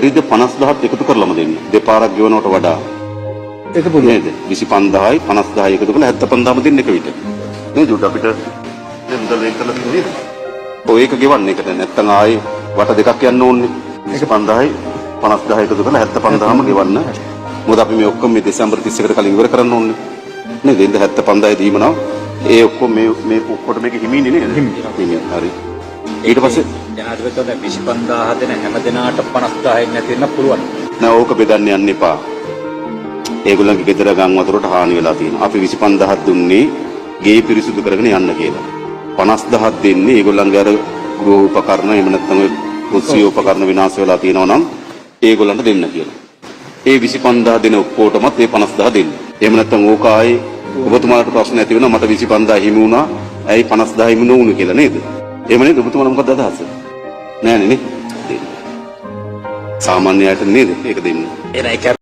රිද 50000ත් එකතු කරලම දෙන්න. දෙපාරක් ගෙවනවට වඩා. ඒක පුළුවන් නේද? 25000යි 50000යි එකතු කරලා 75000ම දෙන්න එක විතර. නේද? උඩ අපිට දෙන්දල එක කරලා තියෙන්නේ. ඔය එක ගෙවන්න එකට නැත්තම් ආයේ වට දෙකක් යන්න ඕනේ. 25000යි 50000 එකතු කරලා 75000ම ගෙවන්න. මොකද අපි මේ ඔක්කොම මේ දෙසැම්බර් 31කට කලින් ඉවර කරන්න ඕනේ. නේද? ඉතින් 75000 දීමනවා. ඒ ඔක්කොම මේ ඔක්කොට මේක හිමින්නේ නේද? හිමින්නේ. හරි. ඊට පස්සේ ජනාධිපතිතුමා 25000 දෙන හැම දිනාට 50000 නැති වෙන්න පුළුවන්. නෑ ඕක බෙදන්න යන්න එපා. ඒගොල්ලන්ගේ ගෙදර ගම් වතුරට හානි වෙලා තියෙනවා. අපි 25000ක් දුන්නේ ගේ පිරිසුදු කරගෙන යන්න කියලා. 50000ක් දෙන්නේ ඒගොල්ලන්ගේ අර ගෘහ උපකරණ එහෙම නැත්නම් කුස්සිය උපකරණ විනාශ වෙලා තියෙනවා නම් ඒගොල්ලන්ට දෙන්න කියලා. ඒ 25000 දෙන ඔක්කොටමත් ඒ 50000 දෙන්න. එහෙම නැත්නම් ඕක ආයේ ඔබතුමාලට ප්‍රශ්න ඇති වෙනවා මට 25000 හිමි වුණා. ඇයි 50000 හිමි නොවුනේ කියලා නේද? එහෙම නේද ඔබතුමාලා මොකක්ද අදහස? නෑනේ නේ. දෙන්න. සාමාන්‍යයට නේද? ඒක දෙන්න. එන එක